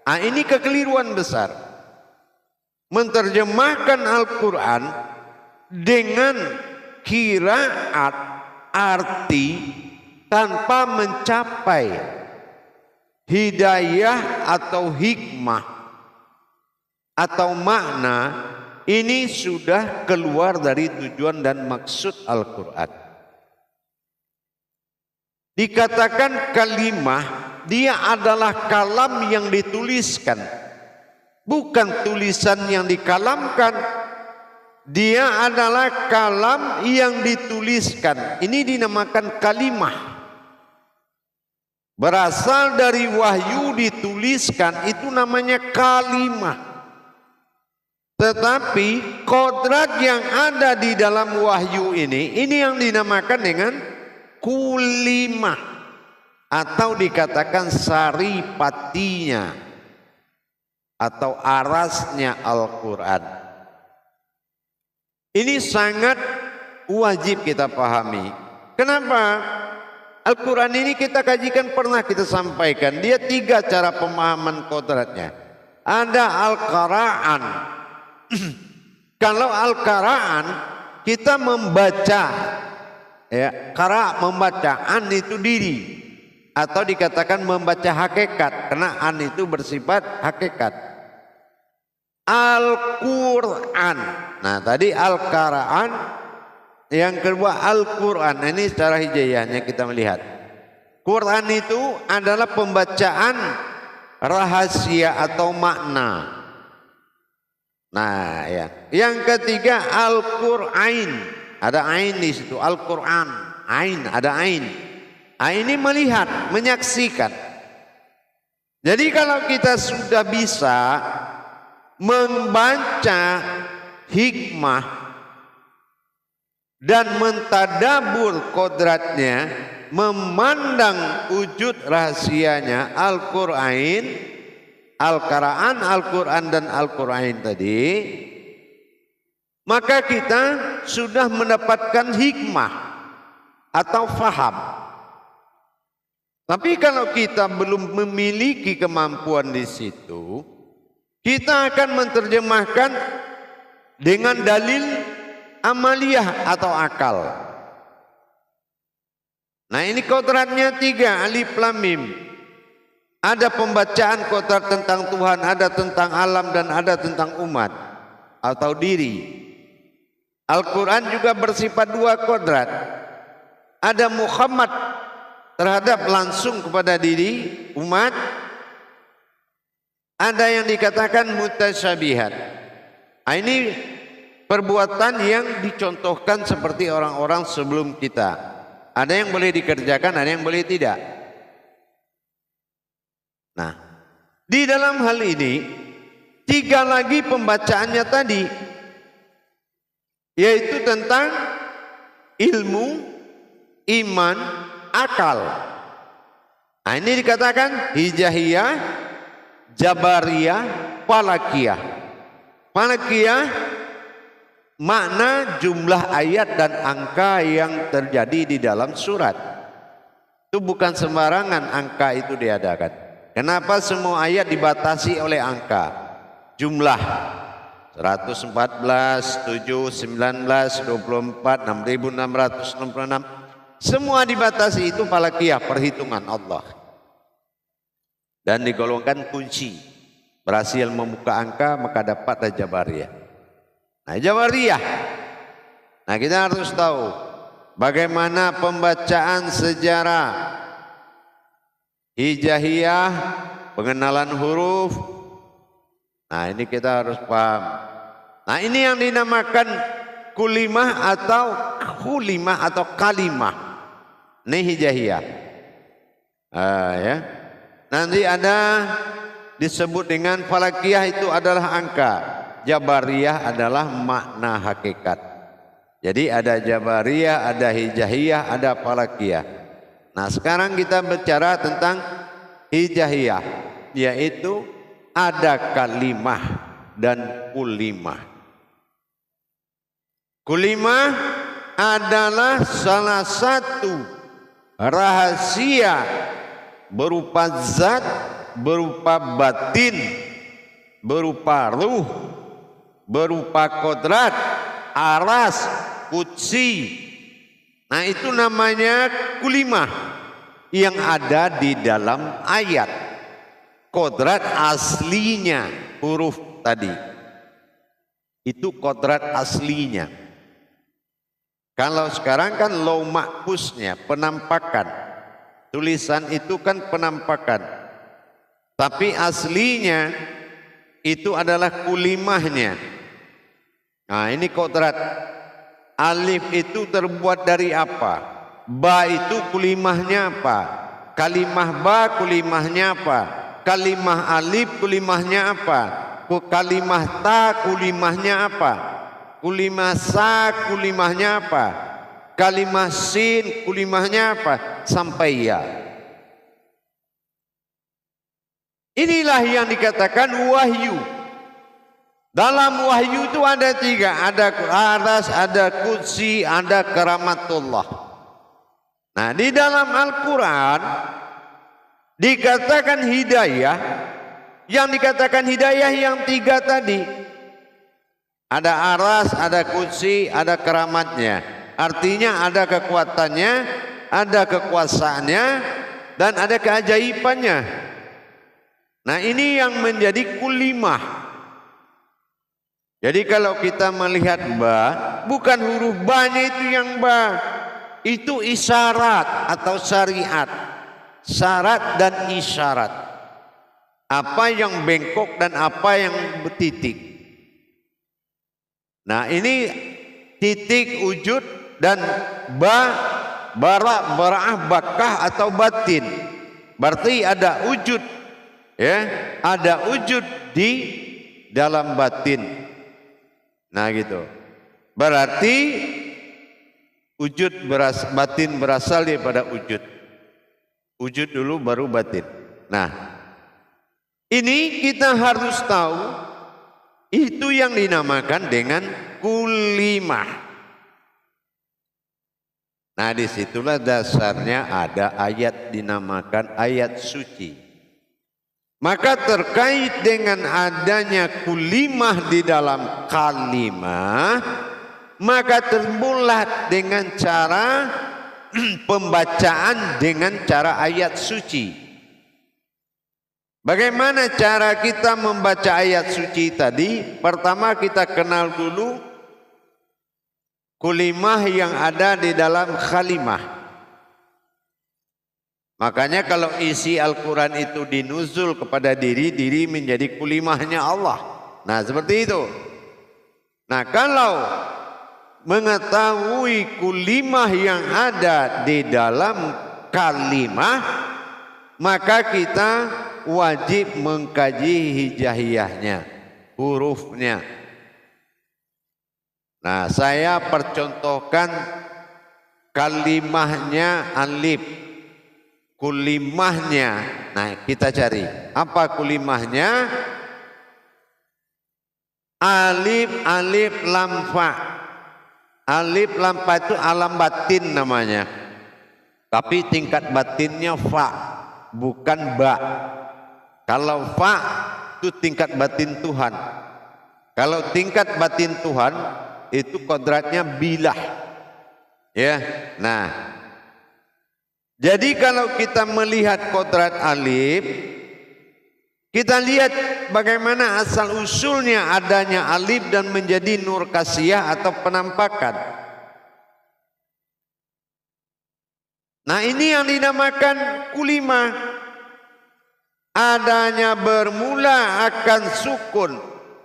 Nah, ini kekeliruan besar. Menterjemahkan Al-Quran dengan qiraat arti tanpa mencapai hidayah atau hikmah atau makna, ini sudah keluar dari tujuan dan maksud Al-Quran. Dikatakan kalimah, dia adalah kalam yang dituliskan, bukan tulisan yang dikalamkan. Dia adalah kalam yang dituliskan. Ini dinamakan kalimah. Berasal dari wahyu dituliskan, itu namanya kalimah. Tetapi kodrat yang ada di dalam wahyu ini yang dinamakan dengan kulimah, atau dikatakan saripatinya atau arasnya Al-Quran. Ini sangat wajib kita pahami. Kenapa? Al-Quran ini kita kajikan, pernah kita sampaikan. Dia 3 cara pemahaman kodratnya. Ada Al-Qara'an. Kalau Al-Qara'an, kita membaca. Ya, qara' membaca, an itu diri. Atau dikatakan membaca hakikat. Karena an itu bersifat hakikat. Al-Quran. Nah, tadi Al-Qara'an, yang kedua Al-Quran. Ini secara hijaiyahnya kita melihat. Quran itu adalah pembacaan rahasia atau makna. Nah, ya. Yang ketiga Al-Qur'ain. Ada ain di situ, Al-Quran. Ain, ada ain. Nah, ini melihat, menyaksikan. Jadi kalau kita sudah bisa membaca hikmah dan mentadabur kodratnya, memandang wujud rahasianya Al-Qur'an, Al-Qara'an, Al-Quran dan Al-Qur'ain tadi, maka kita sudah mendapatkan hikmah atau faham. Tapi kalau kita belum memiliki kemampuan di situ, kita akan menerjemahkan dengan dalil amaliyah atau akal. Nah, ini kodratnya 3, alif lam mim. Ada pembacaan kodrat tentang Tuhan, ada tentang alam, dan ada tentang umat atau diri. Al-Quran juga bersifat 2 kodrat. Ada Muhammad terhadap langsung kepada diri umat. Ada yang dikatakan mutasyabihat. Nah, ini perbuatan yang dicontohkan seperti orang-orang sebelum kita. Ada yang boleh dikerjakan, ada yang boleh tidak. Nah, di dalam hal ini 3 lagi pembacaannya tadi, yaitu tentang ilmu, iman, akal. Nah, ini dikatakan hijaiyah, jabariyah, falakiyah. Falakiyah makna jumlah ayat dan angka yang terjadi di dalam surat. Itu bukan sembarangan angka itu diadakan. Kenapa semua ayat dibatasi oleh angka? Jumlah 114, 7, 19, 24, 6666. Semua dibatasi, itu falakiyah, perhitungan Allah. Dan digolongkan kunci. Berhasil membuka angka maka dapat jabariyah. Nah, jabariyah. Nah, kita harus tahu bagaimana pembacaan sejarah hijaiyah, pengenalan huruf. Nah, ini kita harus paham. Nah, ini yang dinamakan kulimah atau kulimah atau kalimah. Ini hijaiyah. Ya. Nanti ada disebut dengan falakiyah, itu adalah angka. Jabariyah adalah makna hakikat. Jadi ada jabariyah, ada hijaiyah, ada falakiyah. Nah, sekarang kita bicara tentang hijaiyah, yaitu ada kalimah dan kulimah. Kulimah adalah salah satu rahasia berupa zat berupa batin, berupa ruh, berupa kodrat, aras, qudsi. Nah itu namanya kulimah yang ada di dalam ayat. Kodrat aslinya huruf tadi. Itu kodrat aslinya. Kalau sekarang kan law mahfuznya, penampakan. Tulisan itu kan penampakan. Tapi aslinya itu adalah kulimahnya. Nah ini kodrat. Alif itu terbuat dari apa? Ba itu kulimahnya apa? Kalimah ba kulimahnya apa? Kalimah alif kulimahnya apa? Kalimah ta kulimahnya apa? Kulimah sa kulimahnya apa? Kalimah sin kulimahnya apa? Sampai ya. Inilah yang dikatakan wahyu. Dalam wahyu itu ada tiga, ada aras, ada qudsi, ada karamatullah. Nah di dalam Al-Quran dikatakan hidayah, yang dikatakan hidayah yang tiga tadi. Ada aras, ada qudsi, ada karamatnya. Artinya ada kekuatannya, ada kekuasaannya, dan ada keajaibannya. Nah ini yang menjadi kulimah. Jadi kalau kita melihat ba, bukan huruf ba-nya itu yang ba. Itu isyarat atau syariat. Syarat dan isyarat. Apa yang bengkok dan apa yang bertitik. Nah ini titik wujud dan ba, bara, bara'ah, bakah atau batin. Berarti ada wujud. Ya, ada wujud di dalam batin. Nah gitu. Berarti wujud batin berasal daripada wujud. Wujud dulu baru batin. Nah, ini kita harus tahu itu yang dinamakan dengan kulimah. Nah, disitulah dasarnya ada ayat dinamakan ayat suci. Maka terkait dengan adanya kulimah di dalam kalimah, maka timbullah dengan cara pembacaan dengan cara ayat suci. Bagaimana cara kita membaca ayat suci tadi? Pertama kita kenal dulu kulimah yang ada di dalam kalimah. Makanya kalau isi Al-Quran itu dinuzul kepada diri, diri menjadi kulimahnya Allah. Nah seperti itu. Nah kalau mengetahui kulimah yang ada di dalam kalimah, maka kita wajib mengkaji hijaiyahnya, hurufnya. Nah saya percontohkan kalimahnya alif. Kulimahnya, nah kita cari apa kulimahnya? Alif, alif, lam, fa. Alif, lam, fa itu alam batin namanya. Tapi tingkat batinnya fa, bukan ba. Kalau fa itu tingkat batin Tuhan. Kalau tingkat batin Tuhan itu kodratnya bilah. Ya, nah. Jadi kalau kita melihat kodrat alif, kita lihat bagaimana asal usulnya adanya alif dan menjadi nur kasiyah atau penampakan. Nah ini yang dinamakan kulimah. Adanya bermula akan sukun,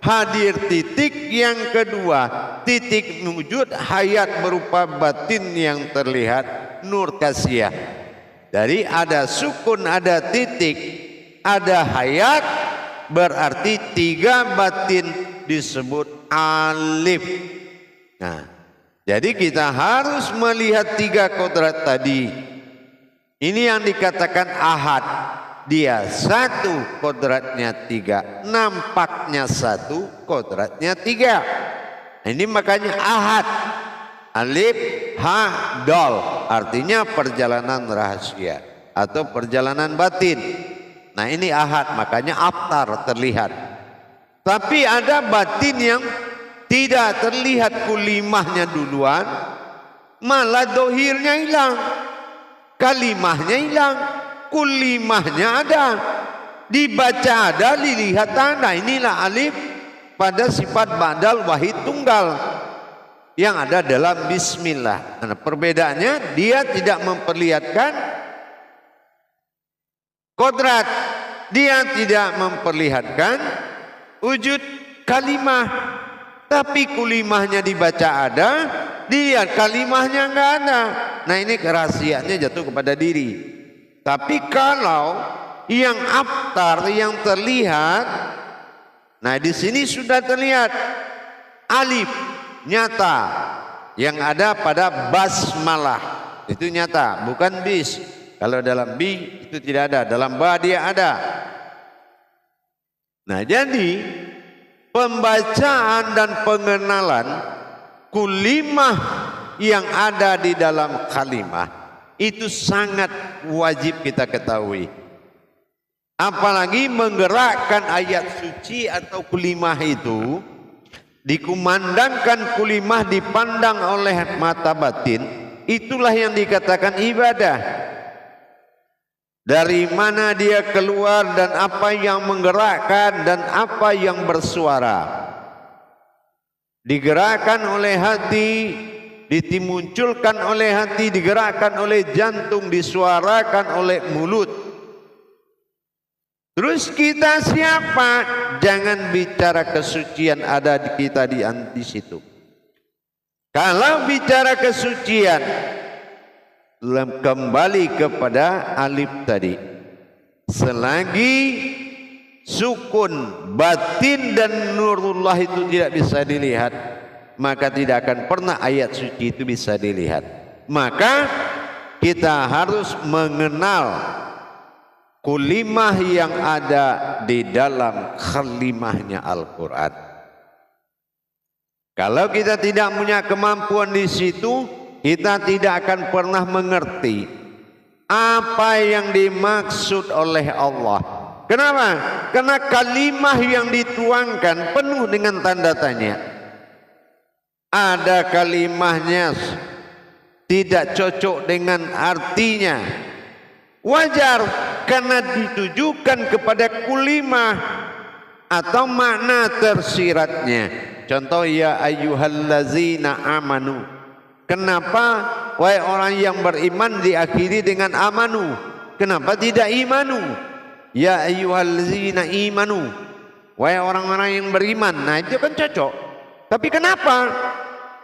hadir titik yang kedua, titik wujud hayat berupa batin yang terlihat nur kasiyah. Dari ada sukun, ada titik, ada hayat, berarti tiga batin disebut alif. Nah, jadi kita harus melihat tiga kodrat tadi. Ini yang dikatakan ahad. Dia satu, kodratnya tiga. Nampaknya satu, kodratnya tiga. Ini makanya ahad. Alif, ha, dal, artinya perjalanan rahasia atau perjalanan batin. Nah ini ahad, makanya abtar terlihat. Tapi ada batin yang tidak terlihat kulimahnya duluan, malah dohirnya hilang, kalimahnya hilang, kulimahnya ada, dibaca ada, dilihat ada. Inilah alif pada sifat badal wahid tunggal yang ada dalam bismillah. Nah, perbedaannya dia tidak memperlihatkan kodrat, dia tidak memperlihatkan wujud kalimah, tapi kulimahnya dibaca ada, dilihat kalimahnya enggak ada. Nah ini kerahasiaannya jatuh kepada diri. Tapi kalau yang abtar, yang terlihat, nah di sini sudah terlihat alif nyata yang ada pada basmalah, itu nyata, bukan bis. Kalau dalam bi itu tidak ada, dalam ba dia ada. Nah jadi pembacaan dan pengenalan kulimah yang ada di dalam kalimah itu sangat wajib kita ketahui. Apalagi menggerakkan ayat suci atau kulimah itu, dikumandangkan kulimah dipandang oleh mata batin, itulah yang dikatakan ibadah. Dari mana dia keluar dan apa yang menggerakkan dan apa yang bersuara. Digerakkan oleh hati, dimunculkan oleh hati, digerakkan oleh jantung, disuarakan oleh mulut. Terus kita siapa? Jangan bicara kesucian ada di kita di situ. Kalau bicara kesucian, kembali kepada alif tadi. Selagi sukun, batin dan nurullah itu tidak bisa dilihat, maka tidak akan pernah ayat suci itu bisa dilihat. Maka kita harus mengenal kulimah yang ada di dalam kalimahnya Al-Quran. Kalau kita tidak punya kemampuan di situ, kita tidak akan pernah mengerti apa yang dimaksud oleh Allah. Kenapa? Karena kalimah yang dituangkan penuh dengan tanda tanya. Ada kalimahnya tidak cocok dengan artinya. Wajar karena ditujukan kepada kulimah atau makna tersiratnya. Contoh ya ayyuhallazina amanu. Kenapa wahai orang yang beriman diakhiri dengan amanu? Kenapa tidak imanu? Ya ayyuhallazina imanu. Wahai orang-orang yang beriman. Nah itu kan cocok. Tapi kenapa?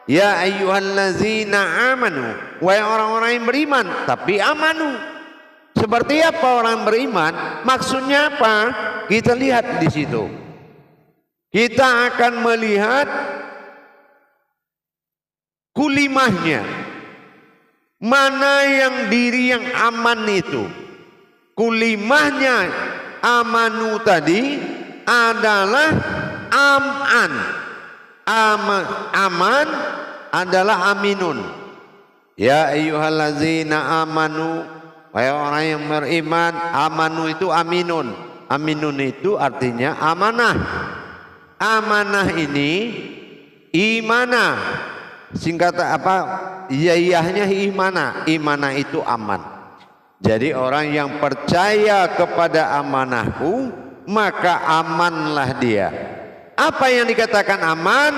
Ya ayyuhallazina amanu. Wahai orang-orang yang beriman. Tapi amanu. Seperti apa orang beriman? Maksudnya apa? Kita lihat di situ. Kita akan melihat kulimahnya, mana yang diri yang aman itu. Kulimahnya amanu tadi adalah aman. Aman adalah aminun. Ya ayyuhallazina amanu, wahai orang yang beriman. Amanu itu aminun. Aminun itu artinya amanah. Amanah ini imanah. Singkat apa? Iyahnya imana. Imana itu aman. Jadi orang yang percaya kepada amanahku, maka amanlah dia. Apa yang dikatakan aman?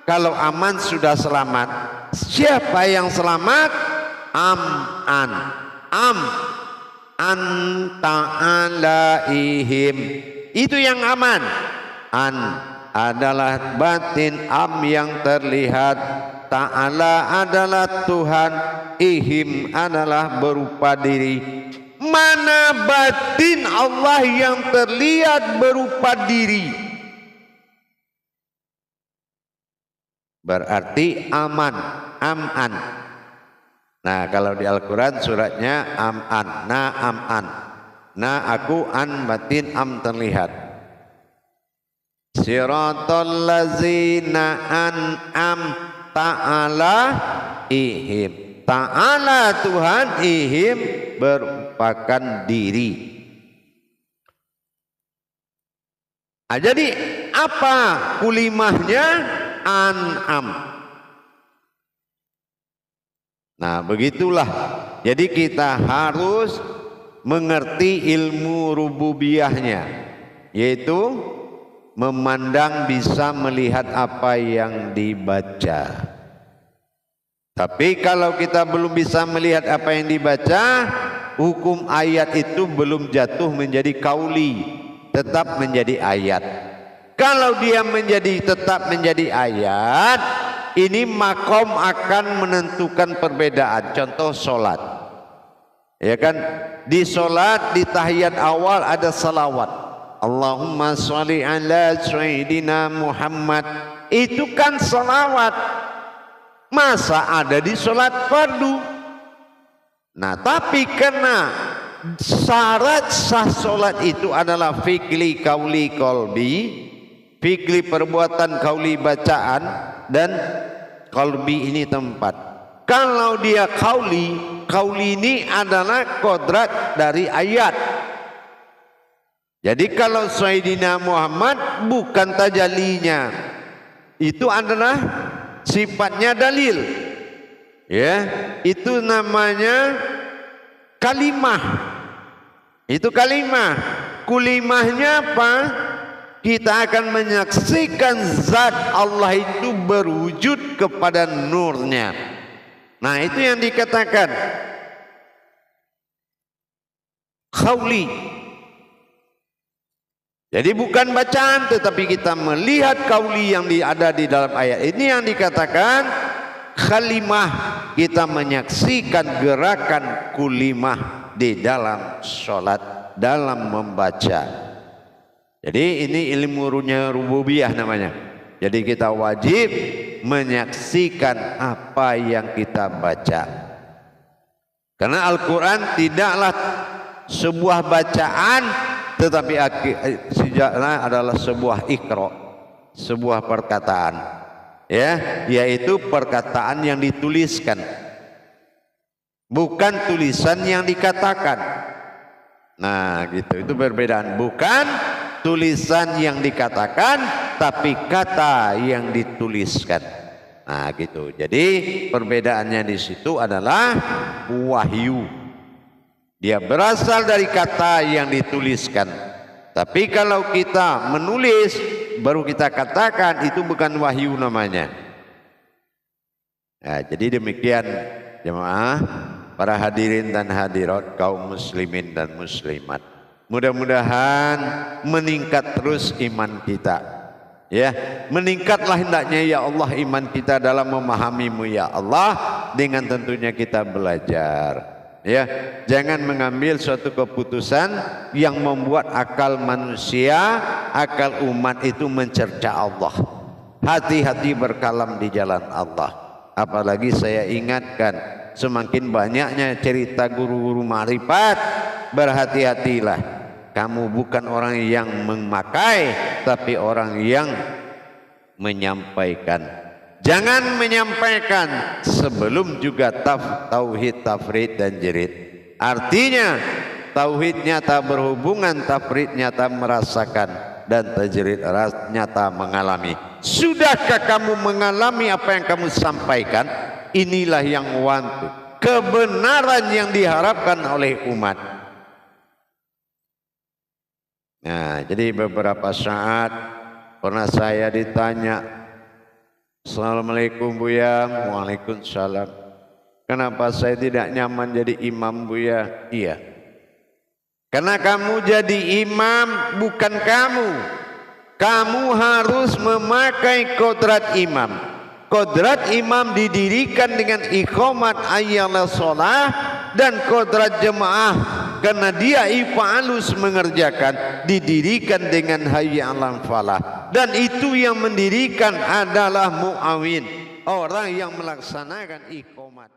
Kalau aman sudah selamat. Siapa yang selamat? Am-an. Anta alaihim. Itu yang aman. An adalah batin, am yang terlihat, ta'ala adalah Tuhan, ihim adalah berupa diri. Mana batin Allah yang terlihat berupa diri? Berarti aman, am'an. Nah kalau di Al-Quran suratnya am'an, na am'an. Na aku an batin am terlihat. Siratal lazina an'am ta'ala ihim. Ta'ala Tuhan, ihim merupakan diri. Jadi apa kulimahnya? An'am. Nah begitulah. Jadi kita harus mengerti ilmu rububiyahnya, yaitu memandang, bisa melihat apa yang dibaca. Tapi kalau kita belum bisa melihat apa yang dibaca, hukum ayat itu belum jatuh menjadi kauli, tetap menjadi ayat. Kalau dia tetap menjadi ayat, ini makom akan menentukan perbedaan. Contoh sholat, ya kan? Di sholat, di tahiyat awal ada salawat, Allahumma sholli ala sayyidina Muhammad. Itu kan salawat. Masa ada di sholat fardu? Nah, tapi karena syarat sah sholat itu adalah fikli, kauli, kolbi. Fikli perbuatan, kauli bacaan, dan kolbi ini tempat. Kalau dia kauli, kauli ini adalah kodrat dari ayat. Jadi kalau Sayyidina Muhammad bukan tajalinya, itu adalah sifatnya dalil. Ya, itu namanya kalimah. Itu kalimah. Kulimahnya apa? Kita akan menyaksikan zat Allah itu berwujud kepada nurnya. Nah itu yang dikatakan kauli. Jadi bukan bacaan, tetapi kita melihat kauli yang ada di dalam ayat ini yang dikatakan kalimah. Kita menyaksikan gerakan kulimah di dalam sholat, dalam membaca. Jadi ini ilmu rububiyah namanya. Jadi kita wajib menyaksikan apa yang kita baca. Karena Al-Quran tidaklah sebuah bacaan, tetapi sejarahnya adalah sebuah ikra, sebuah perkataan, ya, yaitu perkataan yang dituliskan, bukan tulisan yang dikatakan. Nah gitu, itu perbedaan. Bukan tulisan yang dikatakan, tapi kata yang dituliskan. Nah gitu. Jadi perbedaannya di situ adalah wahyu. Dia berasal dari kata yang dituliskan. Tapi kalau kita menulis, baru kita katakan, itu bukan wahyu namanya. Nah, jadi demikian jemaah, para hadirin dan hadirat, kaum muslimin dan muslimat. Mudah-mudahan meningkat terus iman kita. Ya, meningkatlah hendaknya ya Allah iman kita dalam memahami-Mu ya Allah, dengan tentunya kita belajar. Ya, jangan mengambil suatu keputusan yang membuat akal manusia, akal umat itu mencerca Allah. Hati-hati berkalam di jalan Allah. Apalagi saya ingatkan, semakin banyaknya cerita guru-guru ma'rifat, berhati-hatilah. Kamu bukan orang yang memakai, tapi orang yang menyampaikan. Jangan menyampaikan sebelum juga tauhid, tafrid dan jerid. Artinya tauhid nyata berhubungan, tafrid nyata merasakan, dan tajrid nyata mengalami. Sudahkah kamu mengalami apa yang kamu sampaikan? Inilah yang wantu, kebenaran yang diharapkan oleh umat. Nah, jadi beberapa saat pernah saya ditanya, Assalamualaikum Buya. Waalaikumsalam. Kenapa saya tidak nyaman jadi imam Buya? Iya, karena kamu jadi imam bukan kamu. Kamu harus memakai kodrat imam. Kodrat imam didirikan dengan iqamat ayyala sholah, dan kodrat jemaah karena dia ifa'alus mengerjakan, didirikan dengan hayya 'alal falah. Dan itu yang mendirikan adalah muawin, orang yang melaksanakan iqamat.